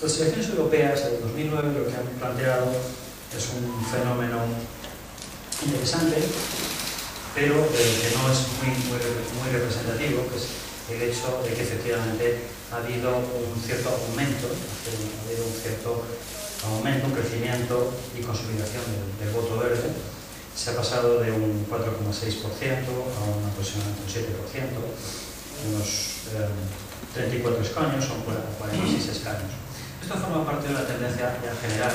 Las elecciones europeas de 2009 lo que han planteado es un fenómeno interesante, pero que no es muy representativo, que es el hecho de que efectivamente ha habido un cierto aumento, un crecimiento y consolidación del voto verde. Se ha pasado de un 4,6% a un aproximadamente un 7%, unos 34 escaños, son 46 escaños. Esto forma parte de una tendencia ya general.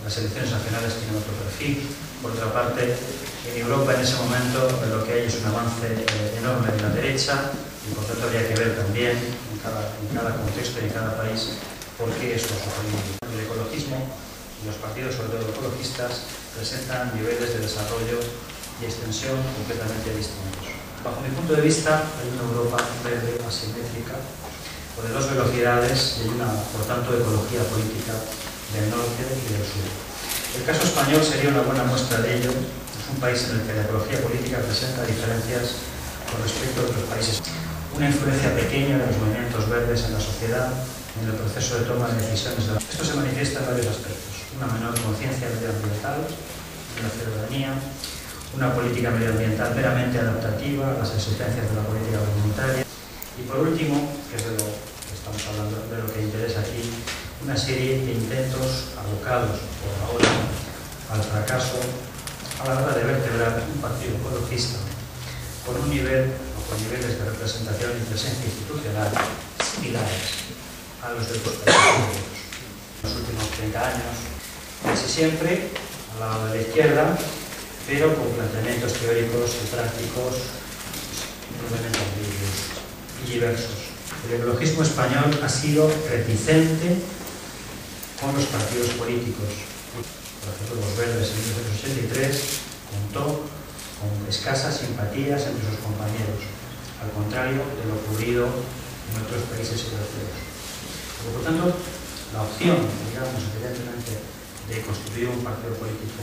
Las elecciones nacionales tienen otro perfil. Por otra parte, en Europa en ese momento lo que hay es un avance enorme de la derecha y por tanto habría que ver también en cada contexto y en cada país por qué esto sucede. El ecologismo y los partidos, sobre todo ecologistas, presentan niveles de desarrollo y extensión completamente distintos. Bajo mi punto de vista, hay una Europa verde asimétrica o de dos velocidades y hay una, por tanto, ecología política del norte y del sur. El caso español sería una buena muestra de ello. Es un país en el que la ecología política presenta diferencias con respecto a otros países. Una influencia pequeña de los movimientos verdes en la sociedad, en el proceso de toma de decisiones. Esto se manifiesta en varios aspectos. Una menor conciencia medioambiental en la ciudadanía, una política medioambiental meramente adaptativa a las exigencias de la política comunitaria y, por último, que es de lo que estamos hablando, de lo que interesa aquí, una serie de intentos abocados por ahora al fracaso a la hora de vertebrar un partido ecologista con un nivel o con niveles de representación y presencia institucional similares a los de otros países europeos. En los últimos 30 años, casi siempre al lado de la izquierda, pero con planteamientos teóricos y prácticos probablemente ambiguos y diversos. El ecologismo español ha sido reticente con los partidos políticos. Por ejemplo, los verdes en 1983 contó con escasas simpatías entre sus compañeros, al contrario de lo ocurrido en otros países europeos. Por lo tanto, la opción, digamos, evidentemente, de constituir un partido político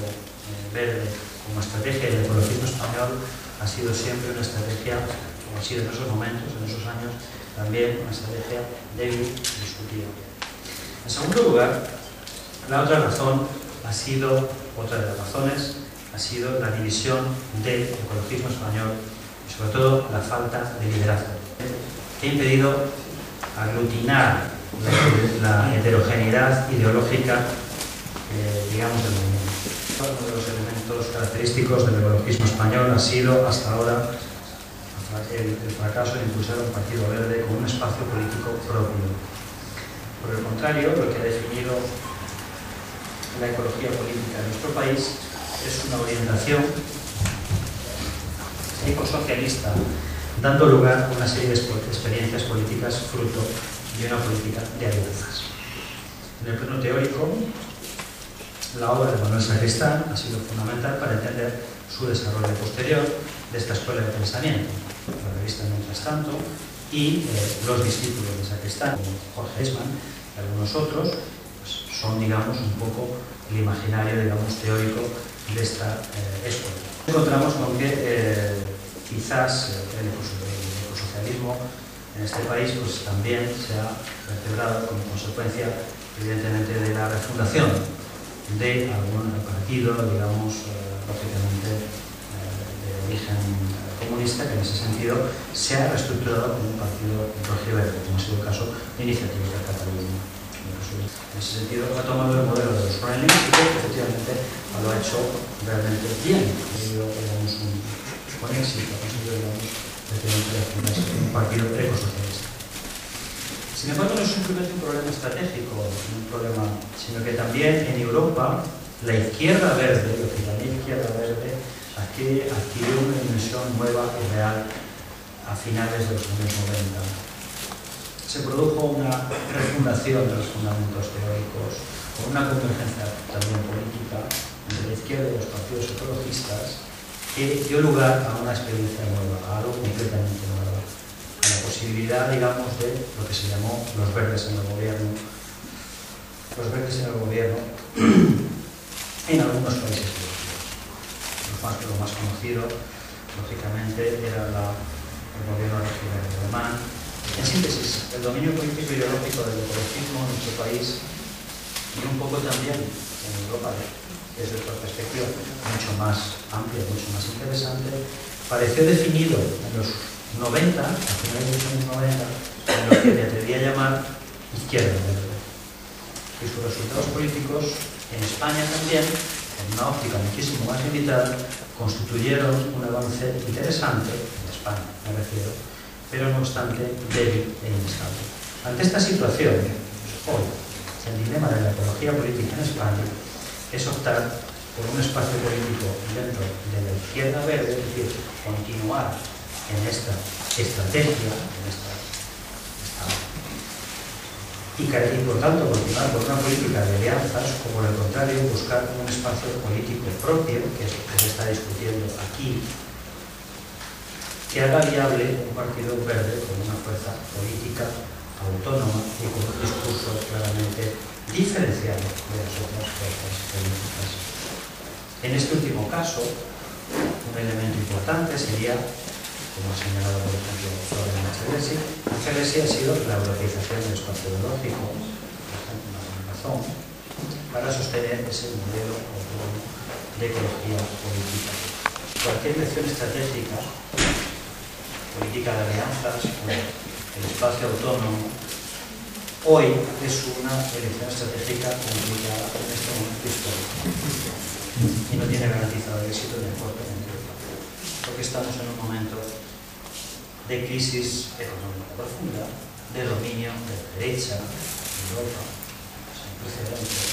verde como estrategia del ecologismo español ha sido siempre una estrategia, como ha sido en esos momentos, en esos años, también una estrategia débil y discutida. En segundo lugar, la otra razón ha sido, otra de las razones, ha sido la división del ecologismo español y sobre todo la falta de liderazgo, que ha impedido aglutinar la heterogeneidad ideológica, digamos, del movimiento. Uno de los elementos característicos del ecologismo español ha sido, hasta ahora, el fracaso de impulsar un partido verde con un espacio político propio. Por el contrario, lo que ha definido la ecología política en nuestro país es una orientación ecosocialista, dando lugar a una serie de experiencias políticas fruto de una política de alianzas. En el plano teórico, la obra de Manuel Sacristán ha sido fundamental para entender su desarrollo posterior de esta escuela de pensamiento. La revista Mientras Tanto y los discípulos de Sacristán, como Jorge Esman y algunos otros, pues son, digamos, un poco el imaginario, digamos, teórico de esta escuela. Encontramos con que quizás el ecosocialismo en este país pues, también se ha vertebrado como consecuencia, evidentemente, de la refundación de algún partido, digamos, lógicamente de origen comunista, que en ese sentido se ha reestructurado como un partido rojiverde, como ha sido el caso de Iniciativa per Catalunya. En ese sentido, ha tomado el modelo de los Groenland y que efectivamente lo ha hecho realmente bien. Ha sido, digamos, con éxito, ha sido, digamos, un partido ecosocialista. Sin embargo, no es simplemente un problema estratégico, sino que también en Europa la izquierda verde, lo que la izquierda verde, adquirió una dimensión nueva y real a finales de los años 90. Se produjo una refundación de los fundamentos teóricos, con una convergencia también política entre la izquierda y los partidos ecologistas, que dio lugar a una experiencia nueva, a algo completamente nuevo, a la posibilidad, digamos, de lo que se llamó los verdes en el gobierno, en algunos países europeos. Lo más conocido, lógicamente, era el gobierno regional alemán, el En síntesis, el dominio político y ideológico del ecologismo en nuestro país y un poco también en Europa, desde otra perspectiva mucho más amplia, mucho más interesante, pareció definido en los 90, a finales de los años 90, en lo que me atreví a llamar izquierda verde. Y sus resultados políticos en España también, en una óptica muchísimo más limitada, constituyeron un avance interesante, en España me refiero, pero no obstante débil e inestable. Ante esta situación, hoy, el dilema de la ecología política en España es optar por un espacio político dentro de la izquierda verde, es decir, continuar en esta estrategia, y por tanto continuar por una política de alianzas, o por el contrario, buscar un espacio político propio, que es lo que se está discutiendo aquí, que haga viable un partido verde con una fuerza política autónoma y con un discurso claramente diferenciado de las otras fuerzas políticas. En este último caso, un elemento importante sería, como ha señalado por ejemplo Florian Marcellesi, ha sido la europeización del espacio ideológico, por ejemplo, una razón para sostener ese modelo autónomo de ecología política. Cualquier elección estratégica, política de alianzas o el espacio autónomo, hoy es una elección estratégica complicada en este momento histórico y no tiene garantizado el éxito en el corto plazo, porque estamos en un momento de crisis económica profunda, de dominio de la derecha en Europa, sin precedentes,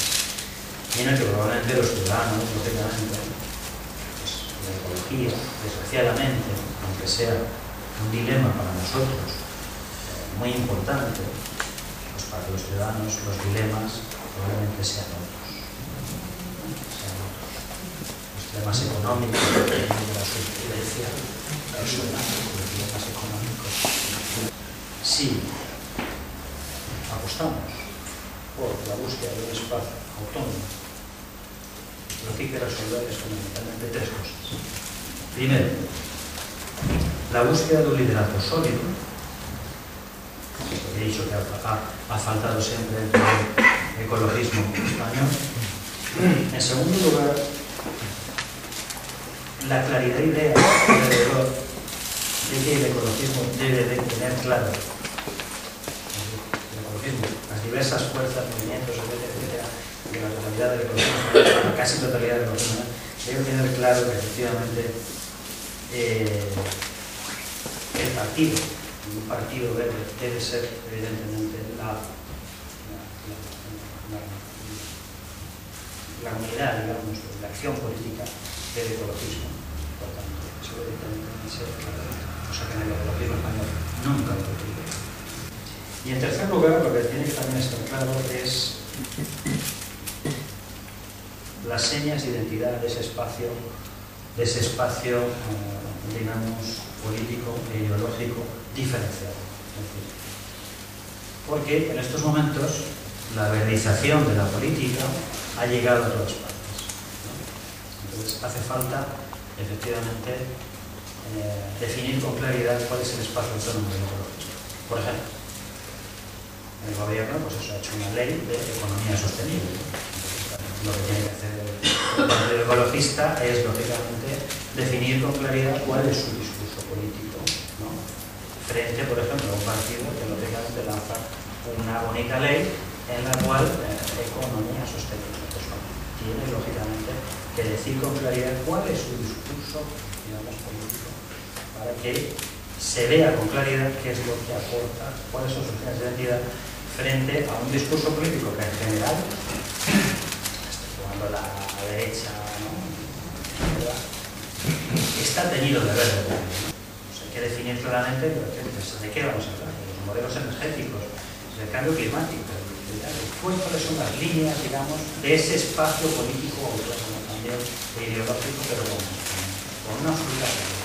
y en el que probablemente los ciudadanos, lógicamente, pues, la ecología, desgraciadamente, aunque sea un dilema para nosotros muy importante, pues para los ciudadanos los dilemas probablemente sean otros. Los dilemas económicos, de la supervivencia personal, los dilemas económicos. Si apostamos por la búsqueda de un espacio autónomo, lo que hay que resolver es fundamentalmente tres cosas. Primero, la búsqueda de un liderazgo sólido. He dicho que ha faltado siempre el ecologismo español. En segundo lugar, la claridad de idea alrededor de que el ecologismo debe de tener claro, el ecologismo, las diversas fuerzas, movimientos, etcétera, de la totalidad del ecologismo, la casi totalidad del ecologismo, deben tener claro que efectivamente el partido, un partido verde, debe ser evidentemente la unidad, digamos, de la acción política del ecologismo. Por tanto, eso debe ser claro, cosa que en el ecologismo español nunca lo tiene. Y en tercer lugar, lo que tiene que también estar claro es las señas de identidad de ese espacio, digamos, político e ideológico diferenciado. Es decir, porque en estos momentos la verdización de la política ha llegado a todas partes, ¿no? Entonces hace falta, efectivamente, definir con claridad cuál es el espacio autónomo del ecologismo. Por ejemplo, el gobierno pues eso, ha hecho una ley de economía sostenible. Entonces, lo que tiene que hacer el ecologista es, lógicamente, definir con claridad cuál es su discurso político, ¿no? Frente, por ejemplo, a un partido que lógicamente lanza una bonita ley en la cual economía sostenible. Pues, tiene, lógicamente, que decir con claridad cuál es su discurso, digamos, político, para que se vea con claridad qué es lo que aporta, cuáles son sus señas de identidad frente a un discurso político que en general, cuando la derecha, ¿no?, está teñido de verde, ¿no? Pues hay que definir claramente de qué vamos a hablar, de los modelos energéticos, del cambio climático, cuáles son las líneas, digamos, de ese espacio político autónomo también, ideológico, pero con una absoluta claridad.